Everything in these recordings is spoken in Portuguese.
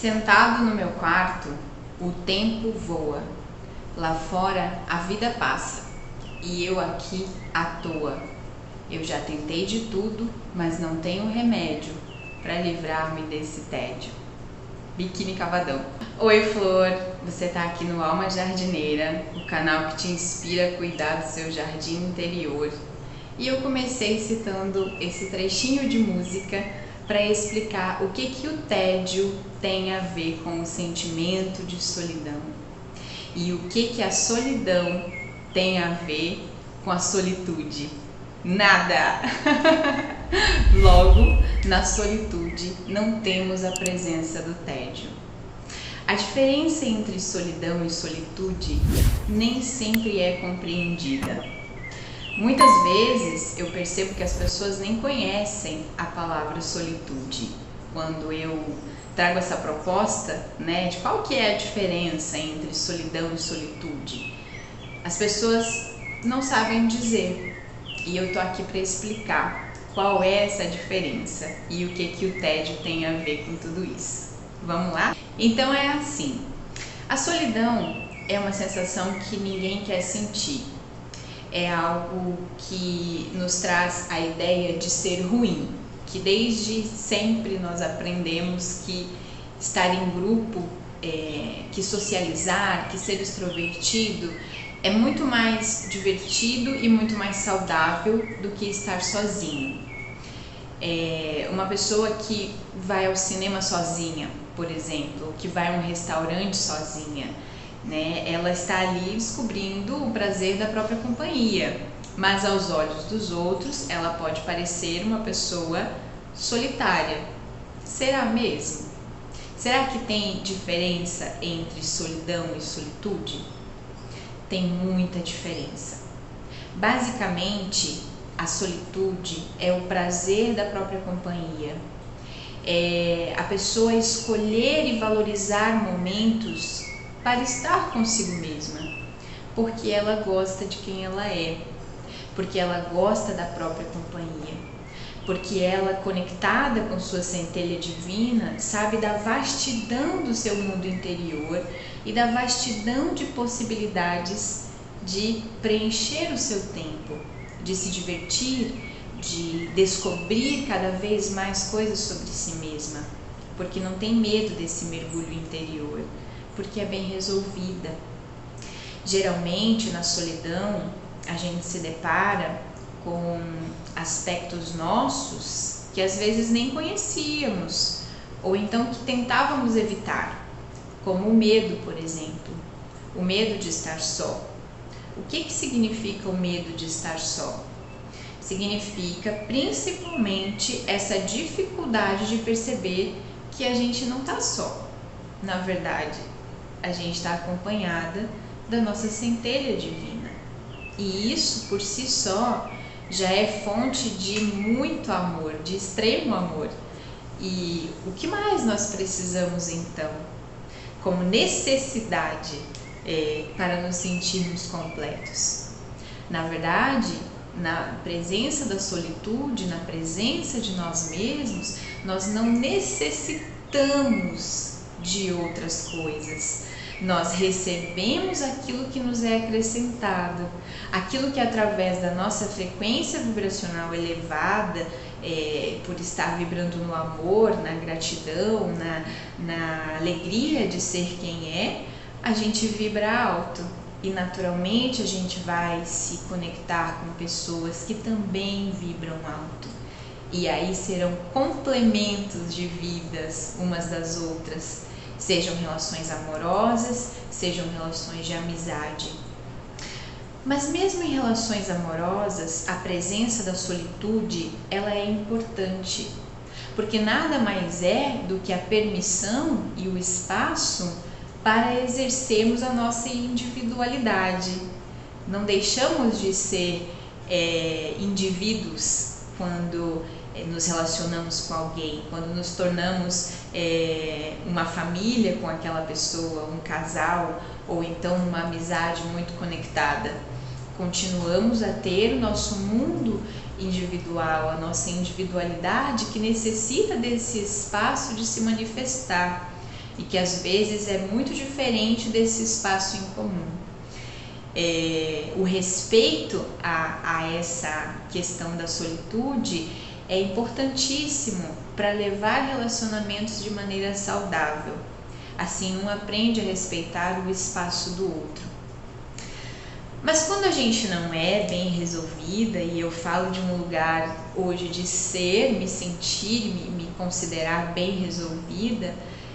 Sentado no meu quarto, o tempo voa. Lá fora a vida passa e eu aqui à toa. Eu já tentei de tudo, mas não tenho remédio para livrar-me desse tédio. Biquíni Cavadão. Oi, Flor! Você tá aqui no Alma Jardineira, o canal que te inspira a cuidar do seu jardim interior. E eu comecei citando esse trechinho de música para explicar o que o tédio tem a ver com o sentimento de solidão e o que a solidão tem a ver com a solitude. Nada! Logo, na solitude não temos a presença do tédio. A diferença entre solidão e solitude nem sempre é compreendida. Muitas vezes eu percebo que as pessoas nem conhecem a palavra solitude. Quando eu trago essa proposta, de qual que é a diferença entre solidão e solitude, as pessoas não sabem dizer. E eu tô aqui para explicar qual é essa diferença e o que o tédio tem a ver com tudo isso. Vamos lá? Então é assim, a solidão é uma sensação que ninguém quer sentir. É algo que nos traz a ideia de ser ruim, que desde sempre nós aprendemos que estar em grupo, que socializar, que ser extrovertido é muito mais divertido e muito mais saudável do que estar sozinho. Uma pessoa que vai ao cinema sozinha, por exemplo, que vai a um restaurante sozinha, ela está ali descobrindo o prazer da própria companhia, mas aos olhos dos outros ela pode parecer uma pessoa solitária. Será mesmo? Será que tem diferença entre solidão e solitude? Tem muita diferença. Basicamente, a solitude é o prazer da própria companhia. É a pessoa escolher e valorizar momentos para estar consigo mesma, porque ela gosta de quem ela é, porque ela gosta da própria companhia, porque ela, conectada com sua centelha divina, sabe da vastidão do seu mundo interior e da vastidão de possibilidades de preencher o seu tempo, de se divertir, de descobrir cada vez mais coisas sobre si mesma, porque não tem medo desse mergulho interior, porque é bem resolvida. Geralmente, na solidão, a gente se depara com aspectos nossos que às vezes nem conhecíamos, ou então que tentávamos evitar, como o medo, por exemplo, o medo de estar só. O que significa o medo de estar só? Significa principalmente essa dificuldade de perceber que a gente não está só. Na verdade, a gente está acompanhada da nossa centelha divina. E isso, por si só, já é fonte de muito amor, de extremo amor. E o que mais nós precisamos, então, como necessidade para nos sentirmos completos? Na verdade, na presença da solitude, na presença de nós mesmos, nós não necessitamos de outras coisas. Nós recebemos aquilo que nos é acrescentado, aquilo que através da nossa frequência vibracional elevada, por estar vibrando no amor, na gratidão, na alegria de ser quem é, a gente vibra alto e naturalmente a gente vai se conectar com pessoas que também vibram alto. E aí serão complementos de vidas umas das outras, sejam relações amorosas, sejam relações de amizade. Mas mesmo em relações amorosas, a presença da solitude, ela é importante, porque nada mais é do que a permissão e o espaço para exercermos a nossa individualidade. Não deixamos de ser indivíduos quando nos relacionamos com alguém, quando nos tornamos uma família com aquela pessoa, um casal, ou então uma amizade muito conectada. Continuamos a ter o nosso mundo individual, a nossa individualidade que necessita desse espaço de se manifestar. e que às vezes é muito diferente desse espaço em comum. O respeito a essa questão da solitude é importantíssimo para levar relacionamentos de maneira saudável. Assim, um aprende a respeitar o espaço do outro. Mas quando a gente não é bem resolvida, e eu falo de um lugar hoje de ser, me sentir, me considerar bem resolvida,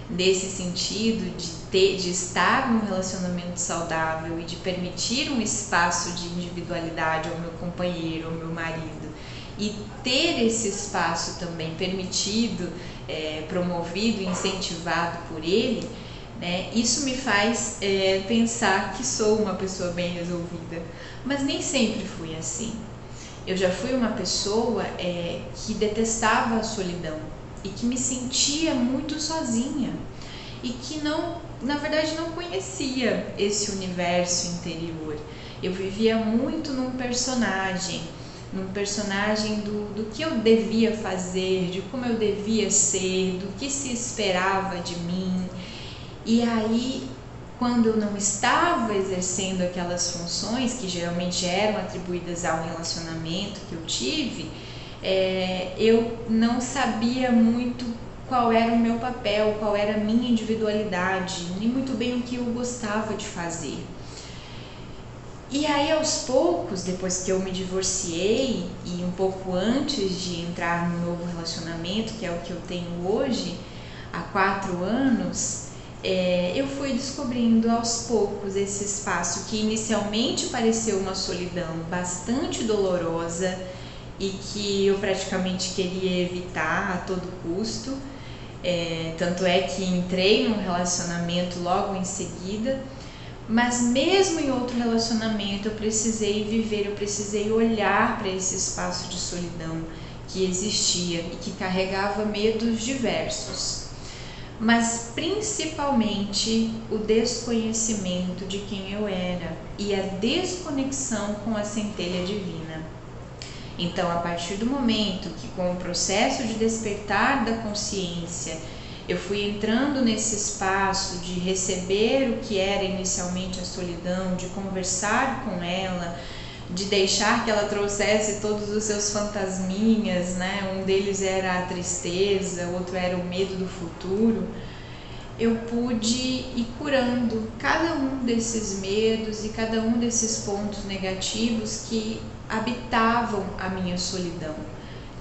nesse sentido de estar num relacionamento saudável e de permitir um espaço de individualidade ao meu companheiro, ao meu marido, e ter esse espaço também permitido, promovido, incentivado por ele, né, isso me faz pensar que sou uma pessoa bem resolvida, mas nem sempre fui assim. Eu já fui uma pessoa que detestava a solidão e que me sentia muito sozinha e que na verdade não conhecia esse universo interior. Eu vivia muito num personagem do que eu devia fazer, de como eu devia ser, do que se esperava de mim. E aí, quando eu não estava exercendo aquelas funções que geralmente eram atribuídas ao relacionamento que eu tive, eu não sabia muito qual era o meu papel, qual era a minha individualidade, nem muito bem o que eu gostava de fazer. E aí, aos poucos, depois que eu me divorciei e um pouco antes de entrar no novo relacionamento, que é o que eu tenho hoje, há 4 anos, eu fui descobrindo aos poucos esse espaço que inicialmente pareceu uma solidão bastante dolorosa e que eu praticamente queria evitar a todo custo. Tanto é que entrei num relacionamento logo em seguida, mas mesmo em outro relacionamento eu precisei viver, eu precisei olhar para esse espaço de solidão que existia e que carregava medos diversos, mas principalmente o desconhecimento de quem eu era e a desconexão com a centelha divina. Então, a partir do momento que, com o processo de despertar da consciência, eu fui entrando nesse espaço de receber o que era inicialmente a solidão, de conversar com ela, de deixar que ela trouxesse todos os seus fantasminhas, né? Um deles era a tristeza, outro era o medo do futuro. Eu pude ir curando cada um desses medos e cada um desses pontos negativos que habitavam a minha solidão,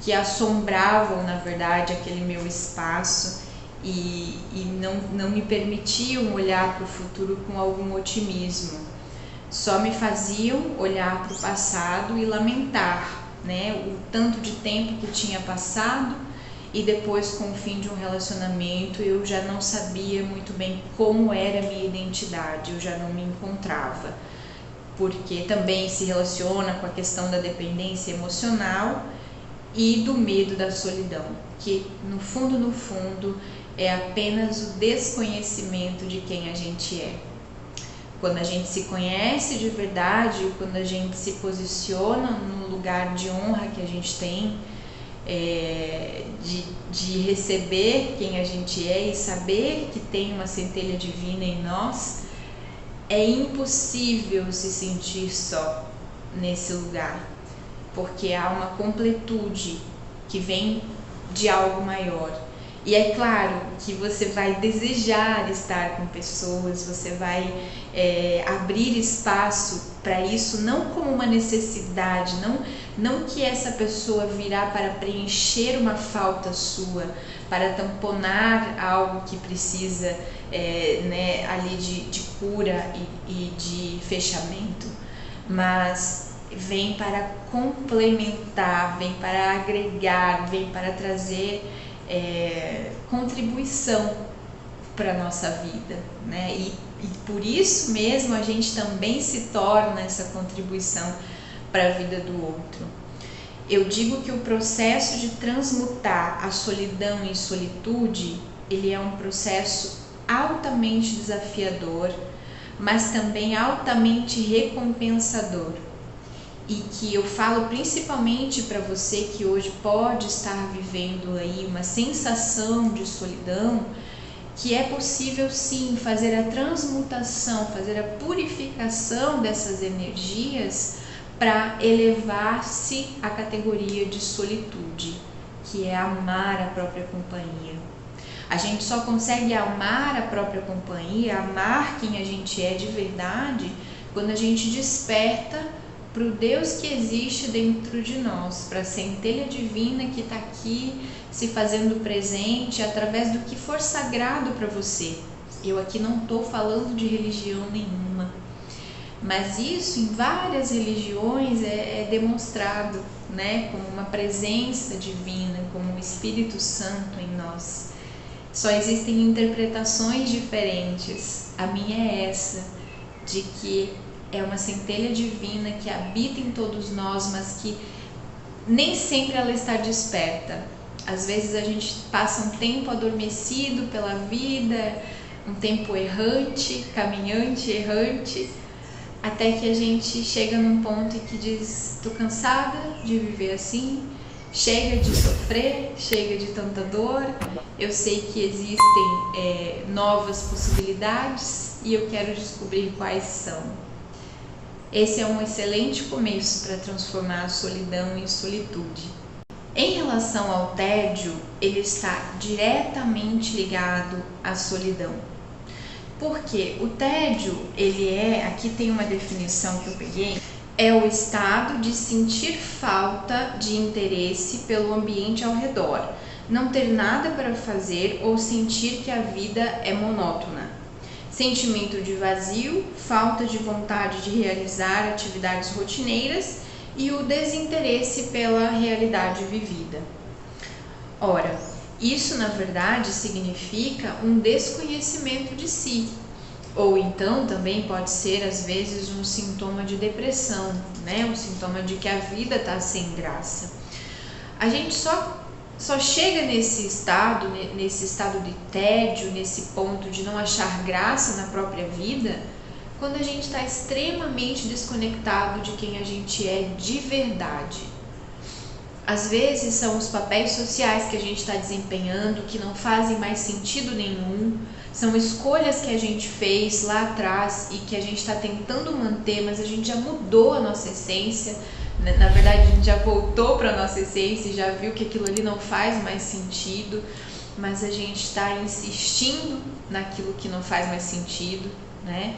que assombravam, na verdade, aquele meu espaço e não me permitiam olhar para o futuro com algum otimismo. Só me faziam olhar para o passado e lamentar, né, o tanto de tempo que tinha passado, e depois, com o fim de um relacionamento, eu já não sabia muito bem como era a minha identidade, eu já não me encontrava, porque também se relaciona com a questão da dependência emocional e do medo da solidão, que no fundo é apenas o desconhecimento de quem a gente é. Quando a gente se conhece de verdade, quando a gente se posiciona no lugar de honra que a gente tem, de receber quem a gente é e saber que tem uma centelha divina em nós, é impossível se sentir só nesse lugar, porque há uma completude que vem de algo maior. E é claro que você vai desejar estar com pessoas, você vai abrir espaço para isso, não como uma necessidade, não que essa pessoa virá para preencher uma falta sua, para tamponar algo que precisa ali de cura e de fechamento, mas vem para complementar, vem para agregar, vem para trazer contribuição para a nossa vida, né? E por isso mesmo a gente também se torna essa contribuição para a vida do outro. Eu digo que o processo de transmutar a solidão em solitude, ele é um processo altamente desafiador, mas também altamente recompensador. E que eu falo principalmente para você que hoje pode estar vivendo aí uma sensação de solidão, que é possível sim fazer a transmutação, fazer a purificação dessas energias para elevar-se à categoria de solitude, que é amar a própria companhia. A gente só consegue amar a própria companhia, amar quem a gente é de verdade, quando a gente desperta para o Deus que existe dentro de nós, para a centelha divina que está aqui se fazendo presente através do que for sagrado para você. Eu aqui não estou falando de religião nenhuma, mas isso em várias religiões é demonstrado, né, como uma presença divina, como o Espírito Santo em nós. Só existem interpretações diferentes. A minha é essa, de que é uma centelha divina que habita em todos nós, mas que nem sempre ela está desperta. Às vezes a gente passa um tempo adormecido pela vida, um tempo errante, caminhante, errante, até que a gente chega num ponto em que diz: tô cansada de viver assim, chega de sofrer, chega de tanta dor, eu sei que existem novas possibilidades e eu quero descobrir quais são. Esse é um excelente começo para transformar a solidão em solitude. Em relação ao tédio, ele está diretamente ligado à solidão. Porque o tédio, aqui tem uma definição que eu peguei, é o estado de sentir falta de interesse pelo ambiente ao redor, não ter nada para fazer ou sentir que a vida é monótona. Sentimento de vazio, falta de vontade de realizar atividades rotineiras e o desinteresse pela realidade vivida. Ora, isso na verdade significa um desconhecimento de si, ou então também pode ser às vezes um sintoma de depressão, né? Um sintoma de que a vida está sem graça. A gente só chega nesse estado de tédio, nesse ponto de não achar graça na própria vida, quando a gente está extremamente desconectado de quem a gente é de verdade. Às vezes são os papéis sociais que a gente está desempenhando que não fazem mais sentido nenhum, são escolhas que a gente fez lá atrás e que a gente está tentando manter, mas a gente já mudou a nossa essência. Na verdade, a gente já voltou para a nossa essência e já viu que aquilo ali não faz mais sentido, mas a gente está insistindo naquilo que não faz mais sentido, né?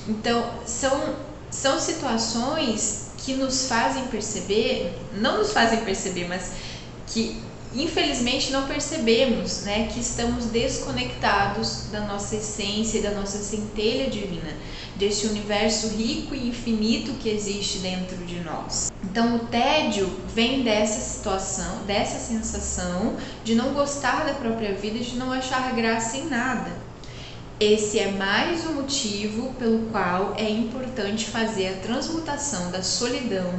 Então, são situações que nos fazem perceber, não nos fazem perceber, mas que infelizmente não percebemos, né, que estamos desconectados da nossa essência e da nossa centelha divina, desse universo rico e infinito que existe dentro de nós. Então o tédio vem dessa situação, dessa sensação de não gostar da própria vida, de não achar graça em nada. Esse é mais um motivo pelo qual é importante fazer a transmutação da solidão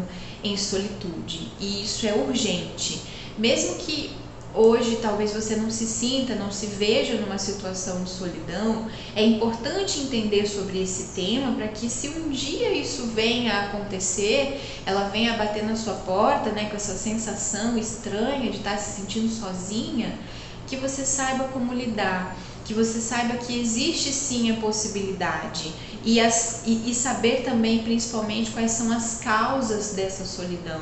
em solitude, e isso é urgente. Mesmo que hoje talvez você não se sinta, não se veja numa situação de solidão, é importante entender sobre esse tema para que, se um dia isso venha a acontecer, ela venha a bater na sua porta, né, com essa sensação estranha de estar se sentindo sozinha, que você saiba como lidar, que você saiba que existe sim a possibilidade e saber também, principalmente, quais são as causas dessa solidão,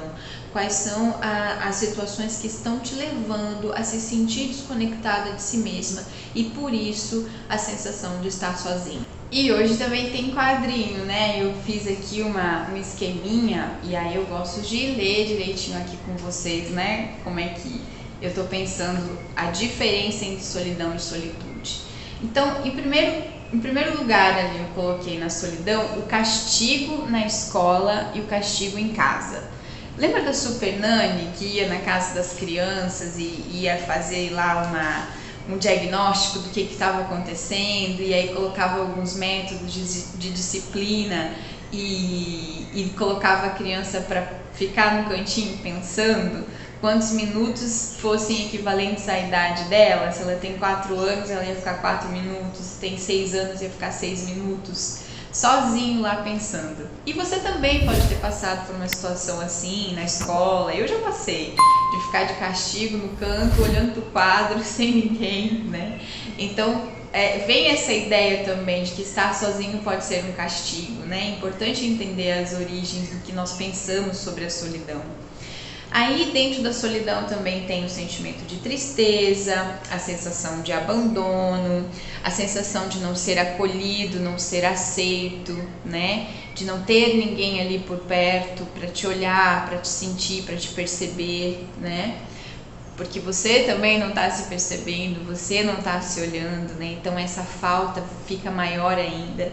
quais são as situações que estão te levando a se sentir desconectada de si mesma e, por isso, a sensação de estar sozinha. E hoje também tem quadrinho, né? Eu fiz aqui um esqueminha e aí eu gosto de ler direitinho aqui com vocês, né? Como é que eu tô pensando a diferença entre solidão e solitude. Então, em primeiro lugar ali eu coloquei na solidão o castigo na escola e o castigo em casa. Lembra da Super Nani, que ia na casa das crianças e ia fazer lá um diagnóstico do que estava acontecendo, e aí colocava alguns métodos de disciplina e colocava a criança para ficar no cantinho pensando quantos minutos fossem equivalentes à idade dela? Se ela tem 4 anos, ela ia ficar 4 minutos, se tem 6 anos, ia ficar 6 minutos, sozinho lá pensando. E você também pode ter passado por uma situação assim na escola. Eu já passei, de ficar de castigo no canto, olhando pro quadro, sem ninguém, né? Então, vem essa ideia também de que estar sozinho pode ser um castigo, né? É importante entender as origens do que nós pensamos sobre a solidão. Aí dentro da solidão também tem o sentimento de tristeza, a sensação de abandono, a sensação de não ser acolhido, não ser aceito, né? De não ter ninguém ali por perto para te olhar, para te sentir, para te perceber, né? Porque você também não está se percebendo, você não está se olhando, né? Então essa falta fica maior ainda.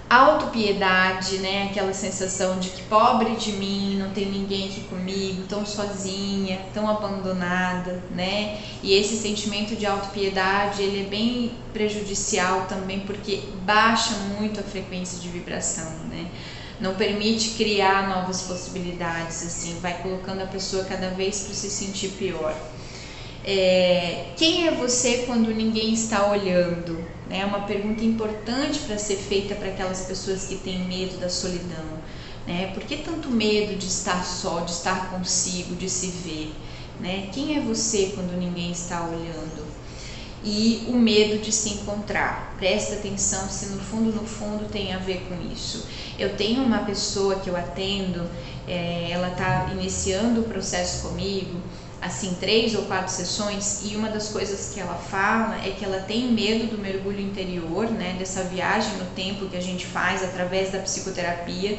Autopiedade, né? Aquela sensação de que pobre de mim, não tem ninguém aqui comigo, tão sozinha, tão abandonada, né? E esse sentimento de autopiedade, ele é bem prejudicial também porque baixa muito a frequência de vibração, né? Não permite criar novas possibilidades, assim, vai colocando a pessoa cada vez para se sentir pior. Quem é você quando ninguém está olhando? É uma pergunta importante para ser feita para aquelas pessoas que têm medo da solidão, né? Por que tanto medo de estar só, de estar consigo, de se ver, né? Quem é você quando ninguém está olhando? E o medo de se encontrar. Presta atenção se no fundo tem a ver com isso. Eu tenho uma pessoa que eu atendo, ela está iniciando o processo comigo, assim, 3 ou 4 sessões, e uma das coisas que ela fala é que ela tem medo do mergulho interior, né, dessa viagem no tempo que a gente faz através da psicoterapia,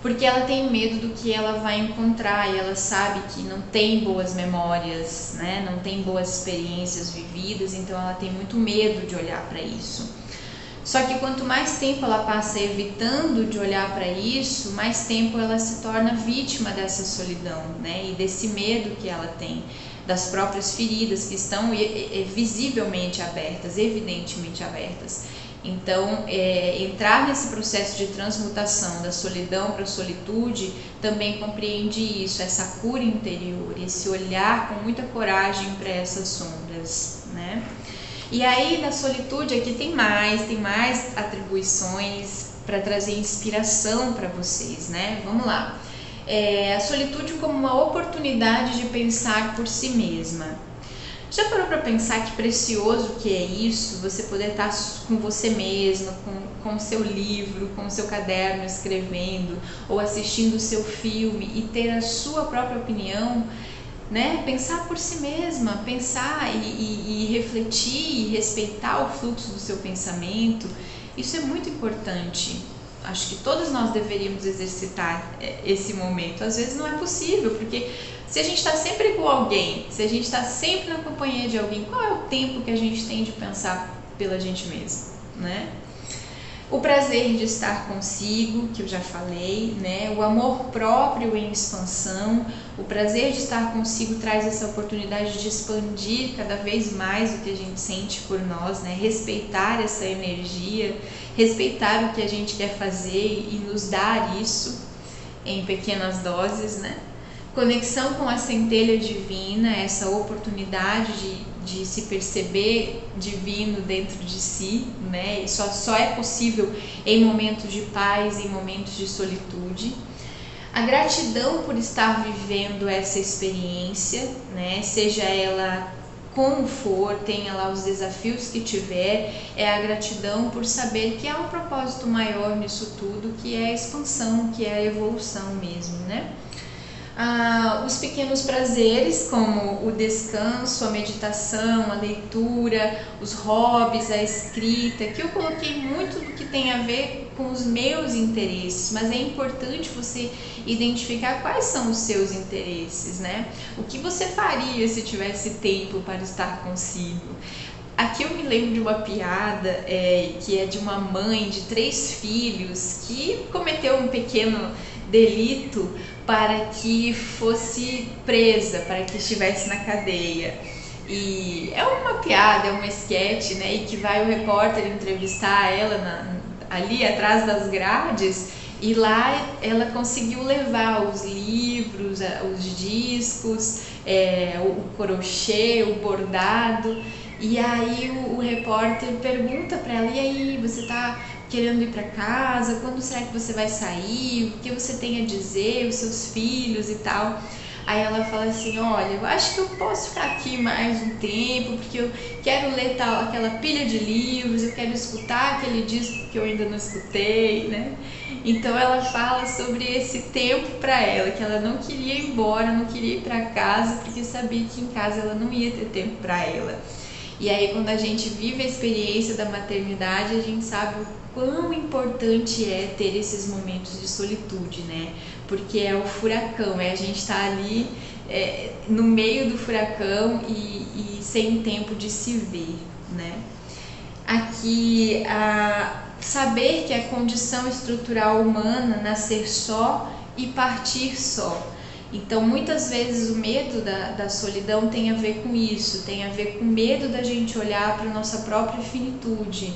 porque ela tem medo do que ela vai encontrar e ela sabe que não tem boas memórias, né, não tem boas experiências vividas, então ela tem muito medo de olhar para isso. Só que quanto mais tempo ela passa evitando de olhar para isso, mais tempo ela se torna vítima dessa solidão, né? E desse medo que ela tem, das próprias feridas que estão visivelmente abertas, evidentemente abertas. Então, entrar nesse processo de transmutação da solidão para a solitude também compreende isso, essa cura interior, esse olhar com muita coragem para essas sombras, né? E aí na solitude aqui tem mais atribuições para trazer inspiração para vocês, né? Vamos lá. A solitude como uma oportunidade de pensar por si mesma. Já parou para pensar que precioso que é isso? Você poder estar com você mesmo, com o seu livro, com o seu caderno escrevendo, ou assistindo o seu filme e ter a sua própria opinião, né? Pensar por si mesma, pensar e refletir e respeitar o fluxo do seu pensamento, isso é muito importante. Acho que todos nós deveríamos exercitar esse momento. Às vezes não é possível, porque se a gente está sempre com alguém, se a gente está sempre na companhia de alguém, qual é o tempo que a gente tem de pensar pela gente mesmo, né? O prazer de estar consigo, que eu já falei, né? O amor próprio em expansão, o prazer de estar consigo traz essa oportunidade de expandir cada vez mais o que a gente sente por nós, né? Respeitar essa energia, respeitar o que a gente quer fazer e nos dar isso em pequenas doses, né? Conexão com a centelha divina, essa oportunidade de se perceber divino dentro de si, né? Isso só é possível em momentos de paz, em momentos de solitude. A gratidão por estar vivendo essa experiência, né? Seja ela como for, tenha lá os desafios que tiver, é a gratidão por saber que há um propósito maior nisso tudo, que é a expansão, que é a evolução mesmo, né? Os pequenos prazeres, como o descanso, a meditação, a leitura, os hobbies, a escrita, que eu coloquei muito do que tem a ver com os meus interesses, mas é importante você identificar quais são os seus interesses, né? O que você faria se tivesse tempo para estar consigo? Aqui eu me lembro de uma piada que é de uma mãe de 3 filhos que cometeu um pequeno delito para que fosse presa, para que estivesse na cadeia. E é uma piada, é uma esquete, né? E que vai o repórter entrevistar ela ali atrás das grades, e lá ela conseguiu levar os livros, os discos, o crochê, o bordado. E aí o repórter pergunta para ela: e aí, você está querendo ir para casa? Quando será que você vai sair? O que você tem a dizer? Os seus filhos e tal? Aí ela fala assim, olha, eu acho que eu posso ficar aqui mais um tempo, porque eu quero ler aquela pilha de livros, eu quero escutar aquele disco que eu ainda não escutei, né? Então ela fala sobre esse tempo para ela, que ela não queria ir embora, não queria ir para casa, porque sabia que em casa ela não ia ter tempo para ela. E aí quando a gente vive a experiência da maternidade, a gente sabe o quão importante é ter esses momentos de solitude, né? Porque é o furacão, a gente estar ali no meio do furacão e sem tempo de se ver, né? Aqui, saber que é condição estrutural humana nascer só e partir só. Então, muitas vezes o medo da solidão tem a ver com isso, tem a ver com medo da gente olhar para a nossa própria finitude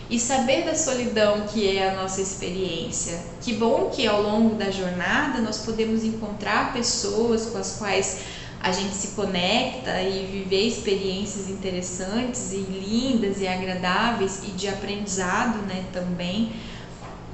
e saber da solidão que é a nossa experiência. Que bom que ao longo da jornada nós podemos encontrar pessoas com as quais a gente se conecta e viver experiências interessantes e lindas e agradáveis e de aprendizado, né, também.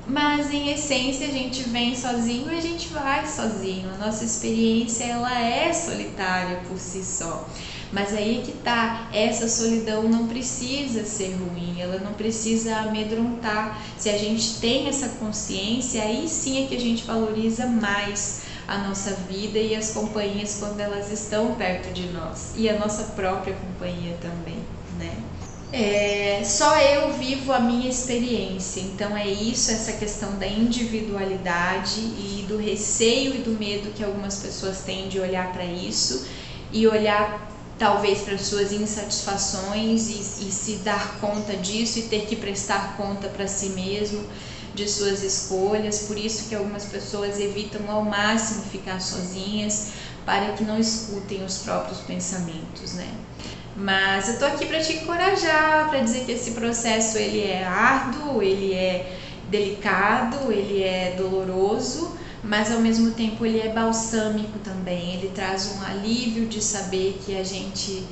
Mas em essência a gente vem sozinho e a gente vai sozinho. A nossa experiência ela é solitária por si só. Mas aí é que tá, essa solidão não precisa ser ruim, ela não precisa amedrontar. Se a gente tem essa consciência, aí sim é que a gente valoriza mais a nossa vida e as companhias quando elas estão perto de nós. E a nossa própria companhia também, né? Só eu vivo a minha experiência, então é isso, essa questão da individualidade e do receio e do medo que algumas pessoas têm de olhar para isso e olhar talvez para suas insatisfações e se dar conta disso e ter que prestar conta para si mesmo de suas escolhas. Por isso que algumas pessoas evitam ao máximo ficar sozinhas para que não escutem os próprios pensamentos, né? Mas eu tô aqui para te encorajar, para dizer que esse processo ele é árduo, ele é delicado, ele é doloroso, mas ao mesmo tempo ele é balsâmico também. Ele traz um alívio de saber que a gente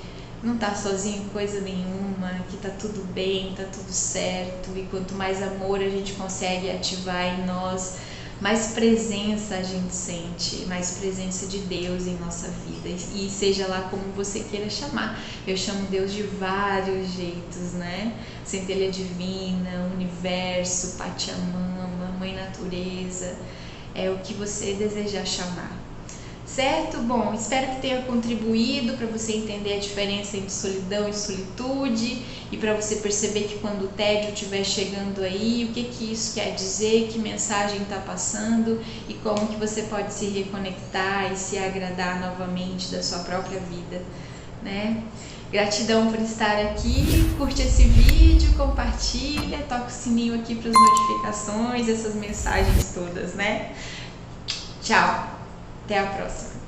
não tá sozinho em coisa nenhuma, que tá tudo bem, tá tudo certo. E quanto mais amor a gente consegue ativar em nós, mais presença a gente sente, mais presença de Deus em nossa vida, e seja lá como você queira chamar. Eu chamo Deus de vários jeitos, né? Centelha Divina, Universo, Pachamama, Mãe Natureza, é o que você desejar chamar. Certo? Bom, espero que tenha contribuído para você entender a diferença entre solidão e solitude e para você perceber que quando o tédio estiver chegando aí, o que isso quer dizer, que mensagem está passando e como que você pode se reconectar e se agradar novamente da sua própria vida, né? Gratidão por estar aqui, curte esse vídeo, compartilha, toca o sininho aqui para as notificações, essas mensagens todas, né? Tchau! Até a próxima!